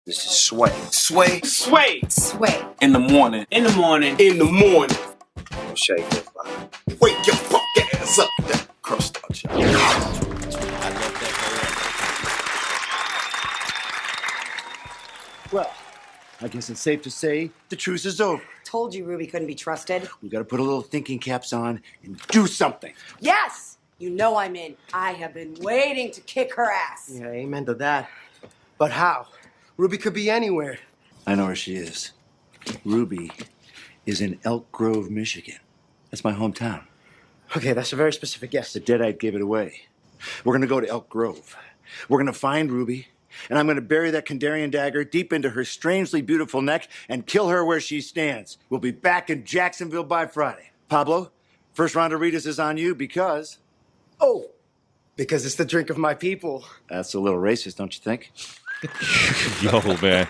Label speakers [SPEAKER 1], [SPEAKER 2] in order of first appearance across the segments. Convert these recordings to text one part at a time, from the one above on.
[SPEAKER 1] This is Sway.
[SPEAKER 2] Sway.
[SPEAKER 3] Sway.
[SPEAKER 4] Sway.
[SPEAKER 1] In the morning.
[SPEAKER 3] In the morning.
[SPEAKER 2] In the morning.
[SPEAKER 1] Shake that body.
[SPEAKER 2] Wake your fuck ass up.
[SPEAKER 1] That crust out you.
[SPEAKER 5] Well, I guess it's safe to say the truce is over.
[SPEAKER 4] Told you Ruby couldn't be trusted.
[SPEAKER 5] We gotta put a little thinking caps on and do something.
[SPEAKER 4] Yes! You know I'm in. I have been waiting to kick her ass.
[SPEAKER 6] Yeah, amen to that. But how? Ruby could be anywhere.
[SPEAKER 5] I know where she is. Ruby is in Elk Grove, Michigan. That's my hometown.
[SPEAKER 6] Okay, that's a very specific guess.
[SPEAKER 5] The Deadite gave it away. We're gonna go to Elk Grove. We're gonna find Ruby, and I'm gonna bury that Kandarian dagger deep into her strangely beautiful neck and kill her where she stands. We'll be back in Jacksonville by Friday. Pablo, first round of Ritas is on you because...
[SPEAKER 6] Oh, because it's the drink of my people.
[SPEAKER 5] That's a little racist, don't you think?
[SPEAKER 7] Yo, man.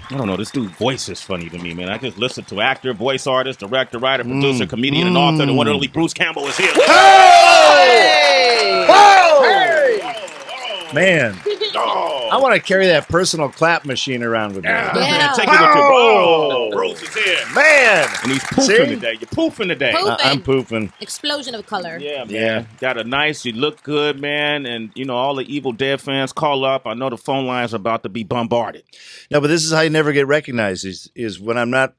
[SPEAKER 7] I don't know. This dude's voice is funny to me, man. I just listen to actor, voice artist, director, writer, producer, comedian, and author. The one and only Bruce Campbell is here.
[SPEAKER 8] Hey!
[SPEAKER 7] Whoa!
[SPEAKER 8] Hey! Man, I want to carry that personal clap machine around with me.
[SPEAKER 7] Yeah. Man, take it with you. Whoa! Bruce is here.
[SPEAKER 8] Man!
[SPEAKER 7] And he's poofing today. You're poofing today.
[SPEAKER 8] I'm poofing.
[SPEAKER 9] Explosion of color.
[SPEAKER 7] Yeah, man.
[SPEAKER 8] Yeah.
[SPEAKER 7] Got a nice, you look good, man. And, you know, all the Evil Dead fans call up. I know the phone lines are about to be bombarded.
[SPEAKER 8] No, but this is how you never get recognized is when I'm not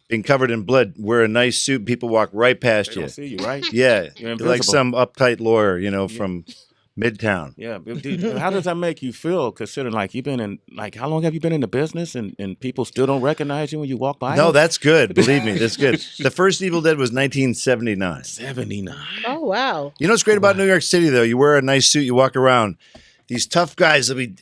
[SPEAKER 8] being covered in blood, wear a nice suit, people walk right past
[SPEAKER 7] They
[SPEAKER 8] you.
[SPEAKER 7] don't see you, right?
[SPEAKER 8] Yeah.
[SPEAKER 7] You're
[SPEAKER 8] You're like
[SPEAKER 7] invisible.
[SPEAKER 8] some uptight lawyer, you know, from Midtown.
[SPEAKER 7] Yeah, but dude, how does that make you feel? Considering, like, you've been in, like, how long have you been in the business, and people still don't recognize you when you walk by?
[SPEAKER 8] No,
[SPEAKER 7] them?
[SPEAKER 8] that's good. Believe me, that's good. The first Evil Dead was 1979.
[SPEAKER 7] 79.
[SPEAKER 9] Oh, wow.
[SPEAKER 8] You know what's great about New York City, though? You wear a nice suit, you walk around. These tough guys will be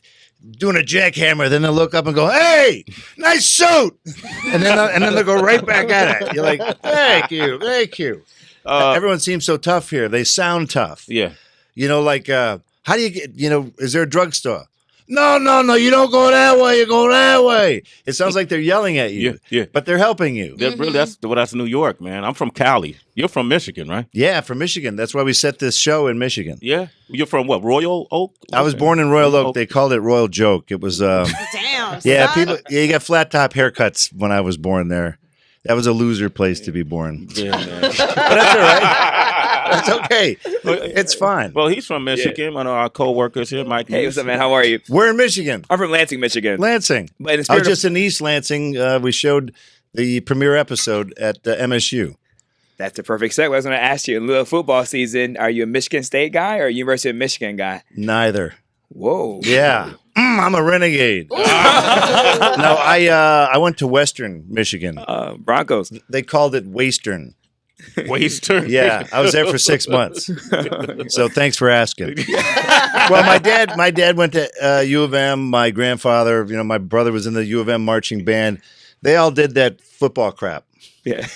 [SPEAKER 8] doing a jackhammer, then they'll look up and go, "Hey, nice suit," and then they'll go right back at it. You're like, "Thank you, thank you." Everyone seems so tough here. They sound tough.
[SPEAKER 7] Yeah.
[SPEAKER 8] You know, like, how do you get, you know, is there a drugstore? No, you don't go that way, you go that way. It sounds like they're yelling at you,
[SPEAKER 7] Yeah.
[SPEAKER 8] but they're helping you.
[SPEAKER 7] That's New York, man. I'm from Cali. You're from Michigan, right?
[SPEAKER 8] Yeah, from Michigan. That's why we set this show in Michigan.
[SPEAKER 7] Yeah. You're from what? Royal Oak?
[SPEAKER 8] I was born in Royal Oak. They called it Royal Joke. It was,
[SPEAKER 9] Damn.
[SPEAKER 8] yeah,
[SPEAKER 9] son.
[SPEAKER 8] you got flat top haircuts when I was born there. That was a loser place to be born.
[SPEAKER 7] Yeah, man.
[SPEAKER 8] But that's all right. That's okay. It's fine.
[SPEAKER 7] Well, he's from Michigan. One of our co-workers here, Mike.
[SPEAKER 10] Hey, what's up, man? How are you?
[SPEAKER 8] We're in Michigan.
[SPEAKER 10] I'm from Lansing, Michigan.
[SPEAKER 8] Lansing.
[SPEAKER 10] But in the
[SPEAKER 8] I
[SPEAKER 10] spirit
[SPEAKER 8] was just in East Lansing. We showed the premiere episode at MSU.
[SPEAKER 10] That's the perfect segue. I was going to ask you, in lieu of football season, are you a Michigan State guy or a University of Michigan guy?
[SPEAKER 8] Neither.
[SPEAKER 10] Whoa.
[SPEAKER 8] Yeah. I'm a renegade. No, I went to Western Michigan.
[SPEAKER 10] Broncos.
[SPEAKER 8] They called it Western.
[SPEAKER 7] Western?
[SPEAKER 8] Yeah, I was there for 6 months. So thanks for asking. Well, my dad went to U of M. My grandfather, you know, my brother was in the U of M marching band. They all did that football crap.
[SPEAKER 10] Yeah.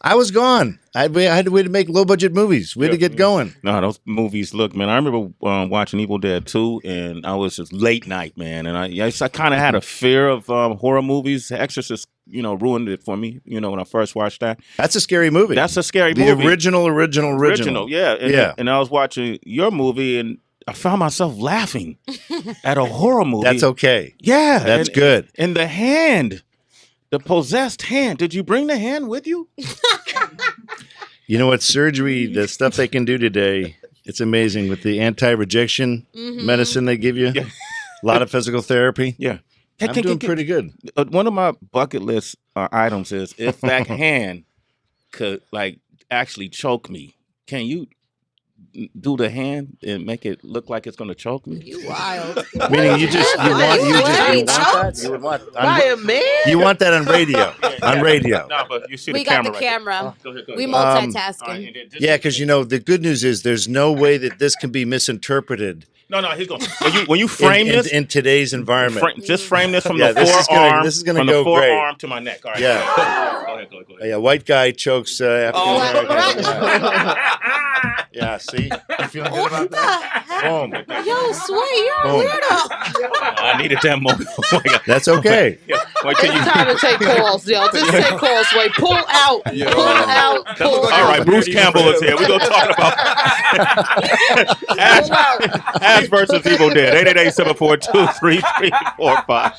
[SPEAKER 8] I was gone. We had to make low budget movies. We had to get going.
[SPEAKER 7] No, those movies, look, man, I remember watching Evil Dead 2, and I was just late night, man. And I kind of had a fear of horror movies. Exorcist, you know, ruined it for me, you know, when I first watched that.
[SPEAKER 8] That's a scary movie.
[SPEAKER 7] That's a scary
[SPEAKER 8] the
[SPEAKER 7] movie.
[SPEAKER 8] Original.
[SPEAKER 7] Yeah. And I was watching your movie, and I found myself laughing at a horror movie.
[SPEAKER 8] That's okay.
[SPEAKER 7] Yeah.
[SPEAKER 8] That's good.
[SPEAKER 7] And the hand. The possessed hand. Did you bring the hand with you?
[SPEAKER 8] You know what? Surgery, the stuff they can do today, it's amazing with the anti-rejection medicine they give you. Yeah. A lot of physical therapy.
[SPEAKER 7] Yeah.
[SPEAKER 8] I'm doing pretty good.
[SPEAKER 7] One of my bucket list items is if that hand could, like, actually choke me, can you do the hand and make it look like it's going to choke me?
[SPEAKER 9] You wild.
[SPEAKER 8] Meaning you would want
[SPEAKER 9] By a man?
[SPEAKER 8] You want that on radio. On radio.
[SPEAKER 7] No, but you see
[SPEAKER 9] We
[SPEAKER 7] the
[SPEAKER 9] got
[SPEAKER 7] camera.
[SPEAKER 9] the camera.
[SPEAKER 7] Go ahead.
[SPEAKER 9] We multitasking.
[SPEAKER 8] Yeah, because you know the good news is there's no way that this can be misinterpreted.
[SPEAKER 7] No, he's going. When you frame this
[SPEAKER 8] in today's environment,
[SPEAKER 7] just frame this from
[SPEAKER 8] Yeah,
[SPEAKER 7] the
[SPEAKER 8] this is
[SPEAKER 7] forearm.
[SPEAKER 8] this is gonna
[SPEAKER 7] from
[SPEAKER 8] go
[SPEAKER 7] the forearm
[SPEAKER 8] great.
[SPEAKER 7] to my neck. All right.
[SPEAKER 8] Yeah.
[SPEAKER 7] Go ahead.
[SPEAKER 8] Yeah, white guy chokes African American. Yeah, see? You feeling good about that? Boom.
[SPEAKER 9] Yo, Sway, you're a weirdo.
[SPEAKER 7] I needed that moment. Oh my God.
[SPEAKER 8] That's okay.
[SPEAKER 7] Yeah. Wait till you.
[SPEAKER 9] It's time to take calls, yo. Just take calls, Sway. Pull out. Pull out. Pull
[SPEAKER 7] All
[SPEAKER 9] out.
[SPEAKER 7] right, Bruce Campbell is here. We're going to talk about Ash versus Evil Dead. 888-742-3345.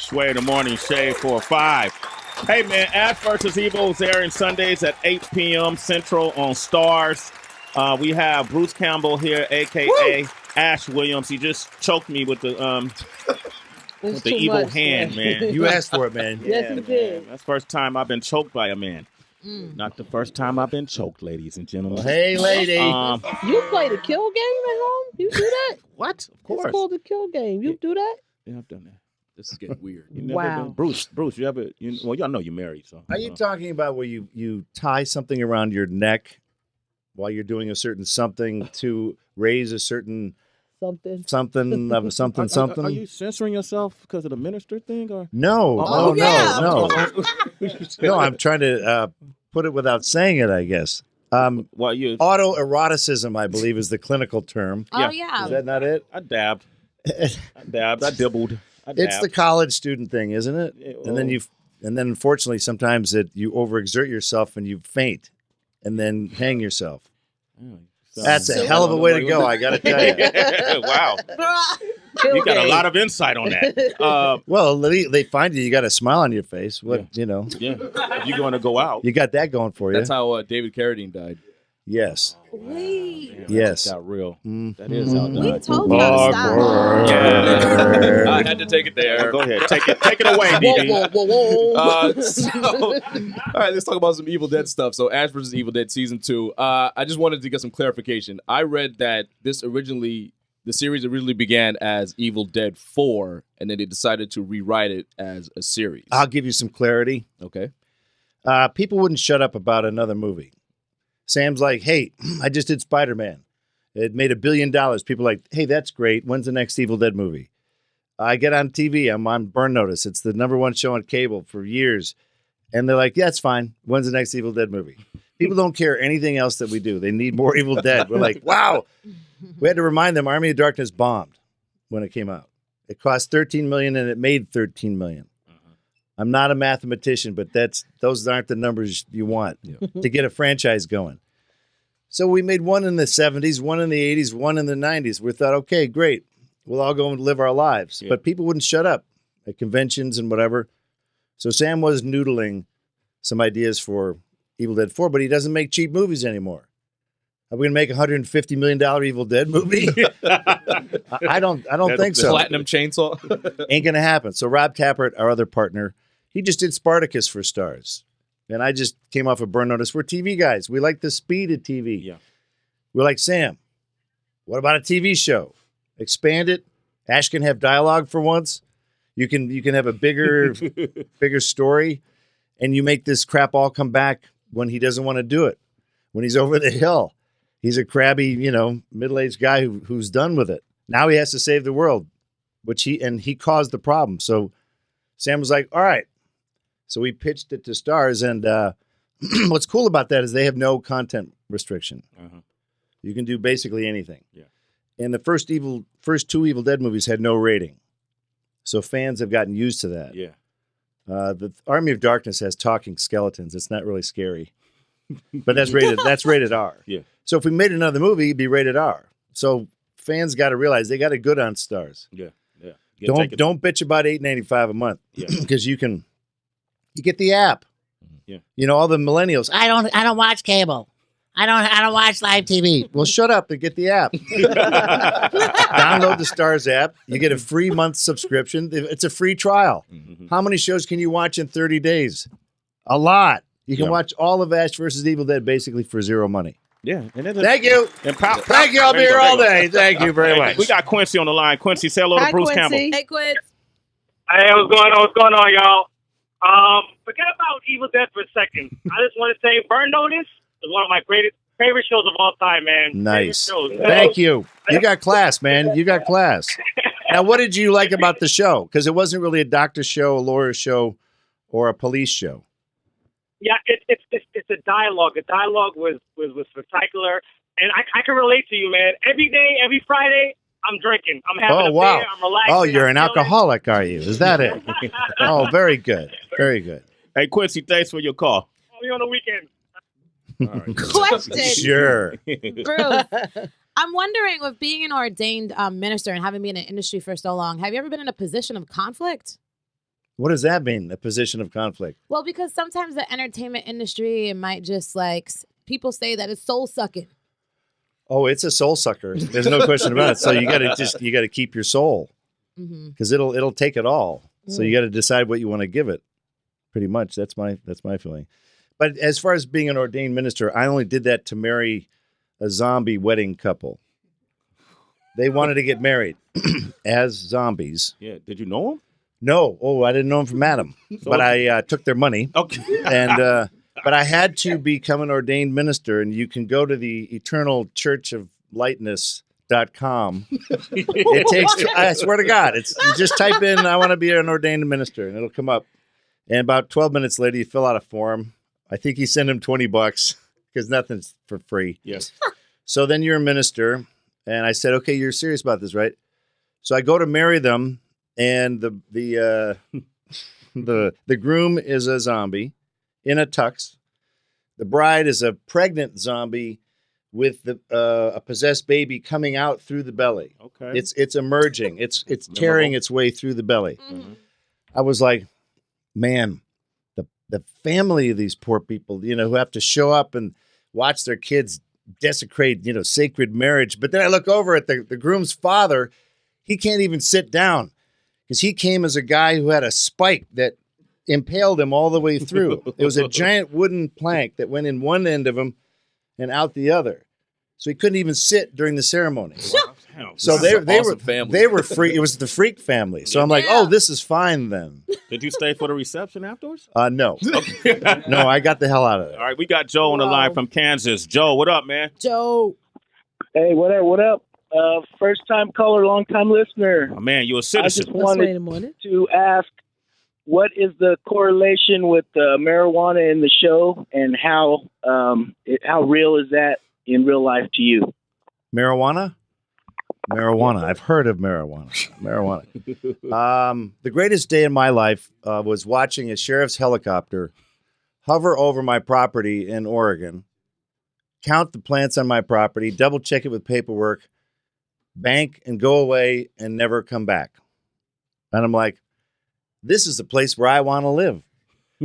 [SPEAKER 7] Sway in the Morning Shade 4-5. Hey, man, Ash vs. Evil is airing Sundays at 8 p.m. Central on Stars. We have Bruce Campbell here, a.k.a. Ash Williams. He just choked me with the evil hand, man.
[SPEAKER 8] You asked for it, man.
[SPEAKER 9] Yes, you did.
[SPEAKER 7] That's the first time I've been choked by a man. Not the first time I've been choked, ladies and gentlemen.
[SPEAKER 8] Hey, lady.
[SPEAKER 9] You play the kill game at home? You do that?
[SPEAKER 7] What? Of course.
[SPEAKER 9] It's called the kill game. You do that?
[SPEAKER 7] Yeah, I've done that.
[SPEAKER 1] This is getting weird.
[SPEAKER 7] You never
[SPEAKER 9] Wow.
[SPEAKER 7] been- Bruce, you ever? Well, y'all know you're married, so.
[SPEAKER 8] Are you talking about where you tie something around your neck while you're doing a certain something to raise a certain
[SPEAKER 9] Something.
[SPEAKER 8] something of something?
[SPEAKER 7] Are you censoring yourself because of the minister thing, or?
[SPEAKER 8] No,
[SPEAKER 7] Oh,
[SPEAKER 8] no. No, I'm trying to put it without saying it, I guess.
[SPEAKER 7] Well, you.
[SPEAKER 8] Autoeroticism, I believe, is the clinical term.
[SPEAKER 3] Oh, yeah.
[SPEAKER 8] Is that not it?
[SPEAKER 7] I dabbed. I dibbled.
[SPEAKER 8] It's the college student thing, isn't it?
[SPEAKER 7] Yeah,
[SPEAKER 8] And then unfortunately, sometimes you overexert yourself and you faint, and then hang yourself. That's a hell of a way to go, I got to tell you.
[SPEAKER 7] Wow. You got a lot of insight on that.
[SPEAKER 8] Well, they find you got a smile on your face.
[SPEAKER 7] Yeah, if you're going to go out.
[SPEAKER 8] You got that going for you.
[SPEAKER 1] That's how David Carradine died.
[SPEAKER 8] Yes.
[SPEAKER 3] Wait.
[SPEAKER 8] Yes.
[SPEAKER 7] That got real. That is how
[SPEAKER 3] We
[SPEAKER 7] that.
[SPEAKER 3] told you to stop.
[SPEAKER 1] Yeah. I had to take it there.
[SPEAKER 7] Go ahead. Take it away, DB.
[SPEAKER 9] Whoa.
[SPEAKER 1] All right, let's talk about some Evil Dead stuff. So, Ash vs. Evil Dead Season 2. I just wanted to get some clarification. I read that the series originally began as Evil Dead 4, and then they decided to rewrite it as a series.
[SPEAKER 8] I'll give you some clarity.
[SPEAKER 1] Okay.
[SPEAKER 8] People wouldn't shut up about another movie. Sam's like, hey, I just did Spider-Man. It made $1 billion. People are like, hey, that's great. When's the next Evil Dead movie? I get on TV. I'm on Burn Notice. It's the #1 show on cable for years. And they're like, yeah, it's fine. When's the next Evil Dead movie? People don't care anything else that we do. They need more Evil Dead. We're like, wow. We had to remind them Army of Darkness bombed when it came out. It cost $13 million and it made $13 million. I'm not a mathematician, but those aren't the numbers you want to get a franchise going. So we made one in the 70s, one in the 80s, one in the 90s. We thought, okay, great. We'll all go and live our lives.
[SPEAKER 7] Yeah.
[SPEAKER 8] But people wouldn't shut up at conventions and whatever. So Sam was noodling some ideas for Evil Dead 4, but he doesn't make cheap movies anymore. Are we going to make a $150 million Evil Dead movie? I don't think so.
[SPEAKER 1] Platinum Chainsaw.
[SPEAKER 8] Ain't going to happen. So Rob Tappert, our other partner, he just did Spartacus for Stars. And I just came off of Burn Notice. We're TV guys. We like the speed of TV.
[SPEAKER 7] Yeah.
[SPEAKER 8] We're like, Sam, what about a TV show? Expand it. Ash can have dialogue for once. You can have a bigger story. And you make this crap all come back when he doesn't want to do it. When he's over the hill. He's a crabby, middle-aged guy who's done with it. Now he has to save the world, he caused the problem. So Sam was like, all right. So we pitched it to Stars, and what's cool about that is they have no content restriction.
[SPEAKER 7] Uh-huh.
[SPEAKER 8] You can do basically anything.
[SPEAKER 7] Yeah.
[SPEAKER 8] And the first two Evil Dead movies had no rating. So fans have gotten used to that.
[SPEAKER 7] Yeah.
[SPEAKER 8] The Army of Darkness has talking skeletons. It's not really scary. But that's rated R.
[SPEAKER 7] Yeah.
[SPEAKER 8] So if we made another movie, it'd be rated R. So fans got to realize they got it good on Stars.
[SPEAKER 7] Yeah.
[SPEAKER 8] Don't bitch about $8.95 a month.
[SPEAKER 7] Yeah.
[SPEAKER 8] Because you get the app.
[SPEAKER 7] Yeah.
[SPEAKER 8] All the millennials. I don't watch cable. I don't watch live TV. Well, shut up and get the app. Download the Stars app. You get a free month subscription. It's a free trial.
[SPEAKER 7] Mm-hmm.
[SPEAKER 8] How many shows can you watch in 30 days? A lot. You can watch all of Ash versus Evil Dead basically for zero money.
[SPEAKER 7] Yeah.
[SPEAKER 8] Thank you.
[SPEAKER 7] Thank
[SPEAKER 8] you. I'll be here all day. Thank you very much.
[SPEAKER 7] We got Quincy on the line. Quincy, say hello to
[SPEAKER 9] Hi,
[SPEAKER 7] Bruce
[SPEAKER 9] Quincy.
[SPEAKER 7] Campbell.
[SPEAKER 3] Hey, Quinn.
[SPEAKER 11] Hey, what's going on, y'all? Forget about Evil Dead for a second. I just want to say Burn Notice is one of my favorite shows of all time, man.
[SPEAKER 8] Nice.
[SPEAKER 11] Favorite shows.
[SPEAKER 8] Thank you. You got class, man. You got class. Now, what did you like about the show? Because it wasn't really a doctor show, a lawyer show, or a police show.
[SPEAKER 11] Yeah, it's a dialogue. The dialogue was spectacular, and I can relate to you, man. Every day, every Friday, I'm drinking. I'm having a
[SPEAKER 8] wow.
[SPEAKER 11] beer. I'm relaxing.
[SPEAKER 8] Oh, you're
[SPEAKER 11] I'm
[SPEAKER 8] an
[SPEAKER 11] chilling.
[SPEAKER 8] alcoholic, are you? Is that it? Oh, very good. Very good.
[SPEAKER 7] Hey, Quincy, thanks for your call.
[SPEAKER 11] Only on the weekend.
[SPEAKER 7] All right.
[SPEAKER 3] Question.
[SPEAKER 8] Sure.
[SPEAKER 3] Bruce, I'm wondering, with being an ordained minister and having been in the industry for so long, have you ever been in a position of conflict?
[SPEAKER 8] What does that mean? A position of conflict?
[SPEAKER 3] Well, because sometimes the entertainment industry, it might just like people say that it's soul sucking.
[SPEAKER 8] Oh, it's a soul sucker. There's no question about it. So you got to keep your soul because it'll take it all. So you got to decide what you want to give it. Pretty much. That's my feeling. But as far as being an ordained minister, I only did that to marry a zombie wedding couple. They wanted to get married as zombies.
[SPEAKER 7] Yeah. Did you know them?
[SPEAKER 8] No. Oh, I didn't know them from Adam. But I took their money.
[SPEAKER 7] Okay.
[SPEAKER 8] And but I had to become an ordained minister, and you can go to the Eternal Church of Lightness.com. It takes, I swear to God, you just type in, I want to be an ordained minister, and it'll come up. And about 12 minutes later, you fill out a form. I think you send them $20 because nothing's for free.
[SPEAKER 7] Yes.
[SPEAKER 8] So then you're a minister, and I said, okay, you're serious about this, right? So I go to marry them, and the groom is a zombie in a tux. The bride is a pregnant zombie with a possessed baby coming out through the belly.
[SPEAKER 7] Okay.
[SPEAKER 8] It's emerging. It's tearing its way through the belly. I was like, man, the family of these poor people, who have to show up and watch their kids desecrate, sacred marriage. But then I look over at the groom's father. He can't even sit down because he came as a guy who had a spike that impaled him all the way through. It was a giant wooden plank that went in one end of him and out the other. So he couldn't even sit during the ceremony.
[SPEAKER 7] Wow.
[SPEAKER 8] So they were free. It was the freak family. So I'm like, oh, this is fine then.
[SPEAKER 7] Did you stay for the reception afterwards?
[SPEAKER 8] No. No, I got the hell out of there.
[SPEAKER 7] All right, we got Joe on the line from Kansas. Joe, what up, man?
[SPEAKER 3] Joe.
[SPEAKER 12] Hey, what up? What up? First time caller, long time listener.
[SPEAKER 7] Oh, man, you're a citizen.
[SPEAKER 12] I just wanted to ask, what is the correlation with marijuana in the show, and how real is that in real life to you?
[SPEAKER 8] Marijuana? I've heard of marijuana. The greatest day in my life was watching a sheriff's helicopter hover over my property in Oregon, count the plants on my property, double check it with paperwork, bank and go away and never come back. And I'm like, this is the place where I want to live,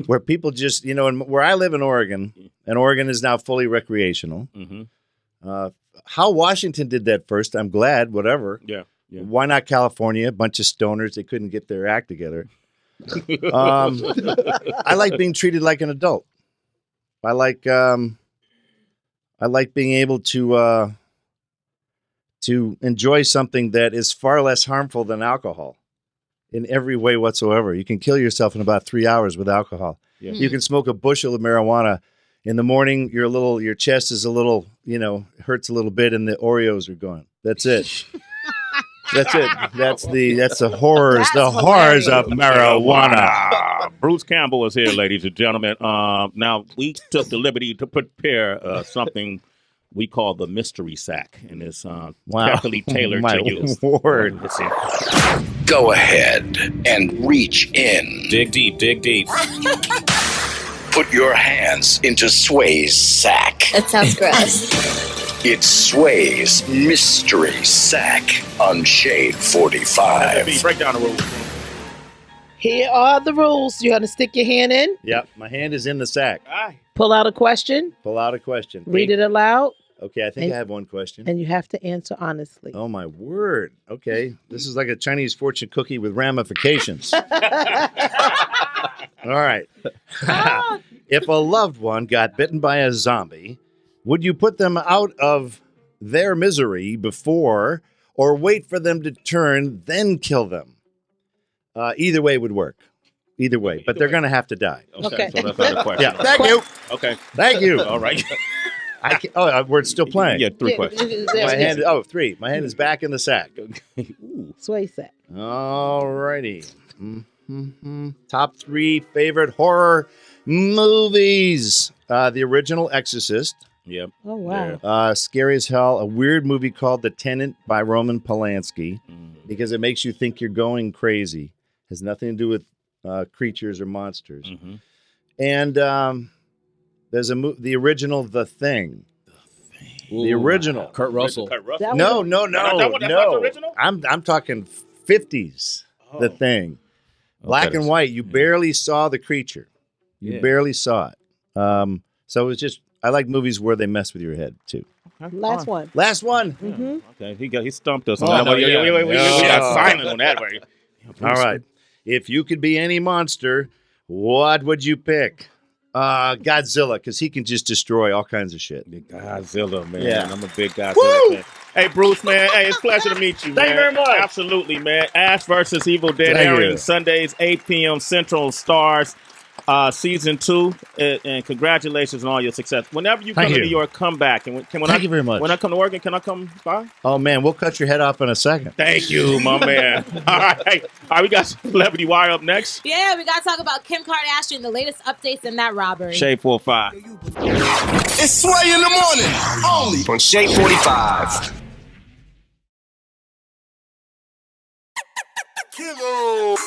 [SPEAKER 8] where people just, and where I live in Oregon, and Oregon is now fully recreational. How Washington did that first, I'm glad, whatever.
[SPEAKER 7] Yeah.
[SPEAKER 8] Why not California? A bunch of stoners. They couldn't get their act together. I like being treated like an adult. I like being able to enjoy something that is far less harmful than alcohol. In every way whatsoever. You can kill yourself in about 3 hours with alcohol. Yeah. You can smoke a bushel of marijuana. In the morning, your chest is a little, hurts a little bit, and the Oreos are gone. That's it. That's it. That's the horrors. The horrors of marijuana.
[SPEAKER 7] Bruce Campbell is here, ladies and gentlemen. Now, we took the liberty to prepare something we call the mystery sack, and it's carefully tailored to you.
[SPEAKER 8] Word.
[SPEAKER 7] Let's see.
[SPEAKER 2] Go ahead and reach in.
[SPEAKER 7] Dig deep, dig deep.
[SPEAKER 2] Put your hands into Sway's sack.
[SPEAKER 13] That sounds gross.
[SPEAKER 2] It's Sway's mystery sack on Shade 45.
[SPEAKER 7] Break down the rules.
[SPEAKER 9] Here are the rules. You're going to stick your hand in.
[SPEAKER 8] Yep, my hand is in the sack.
[SPEAKER 9] Pull out a question.
[SPEAKER 8] Read
[SPEAKER 9] it aloud.
[SPEAKER 8] Okay, I think I have one question.
[SPEAKER 9] And you have to answer honestly.
[SPEAKER 8] Oh, my word. Okay, this is like a Chinese fortune cookie with ramifications. All right. If a loved one got bitten by a zombie, would you put them out of their misery before or wait for them to turn, then kill them? Either way would work. Either way. But they're going to have to die.
[SPEAKER 9] Okay.
[SPEAKER 7] So that's not a question.
[SPEAKER 8] Yeah. Thank you.
[SPEAKER 7] Okay.
[SPEAKER 8] Thank you.
[SPEAKER 7] All right.
[SPEAKER 8] We're still playing.
[SPEAKER 7] Yeah, 3 questions.
[SPEAKER 8] My hand. 3. My hand is back in the sack.
[SPEAKER 9] Sway sack.
[SPEAKER 8] All righty. Top 3 favorite horror movies. The original Exorcist.
[SPEAKER 7] Yep.
[SPEAKER 9] Oh, wow.
[SPEAKER 8] Scary as hell. A weird movie called The Tenant by Roman Polanski because it makes you think you're going crazy. Has nothing to do with creatures or monsters. And there's the original The Thing.
[SPEAKER 1] Ooh,
[SPEAKER 8] the original.
[SPEAKER 1] Kurt Russell.
[SPEAKER 8] No.
[SPEAKER 7] That's not the original?
[SPEAKER 8] I'm talking 50s. The Thing. Black and white. You barely saw the creature. You barely saw it. So it was just, I like movies where they mess with your head, too.
[SPEAKER 9] Last one.
[SPEAKER 8] Last one.
[SPEAKER 9] Mm-hmm.
[SPEAKER 7] Okay, he stumped us on
[SPEAKER 8] Oh,
[SPEAKER 7] that one.
[SPEAKER 8] yeah.
[SPEAKER 7] We got silent on that way.
[SPEAKER 8] All right. If you could be any monster, what would you pick? Godzilla, because he can just destroy all kinds of shit.
[SPEAKER 7] Big Godzilla, man.
[SPEAKER 8] Yeah.
[SPEAKER 7] I'm a big
[SPEAKER 8] Woo!
[SPEAKER 7] Godzilla fan. Hey, Bruce, man. Hey, it's a pleasure to meet you,
[SPEAKER 8] Thank you
[SPEAKER 7] man.
[SPEAKER 8] very much.
[SPEAKER 7] Absolutely, man. Ash versus Evil Dead
[SPEAKER 8] Thank
[SPEAKER 7] airing
[SPEAKER 8] you.
[SPEAKER 7] Sundays, 8 p.m. Central Stars. Season 2, and congratulations on all your success. Whenever you come
[SPEAKER 8] Thank
[SPEAKER 7] to
[SPEAKER 8] you.
[SPEAKER 7] New York, come back. And
[SPEAKER 8] Thank you very much.
[SPEAKER 7] When I come to Oregon, can I come by?
[SPEAKER 8] Oh, man, we'll cut your head off in a second.
[SPEAKER 7] Thank you, my man. All right, we got Celebrity Wire up next.
[SPEAKER 3] Yeah, we got to talk about Kim Kardashian, the latest updates in that robbery.
[SPEAKER 7] Shade 45.
[SPEAKER 13] It's Sway in the morning, only on Shade 45. Kilo.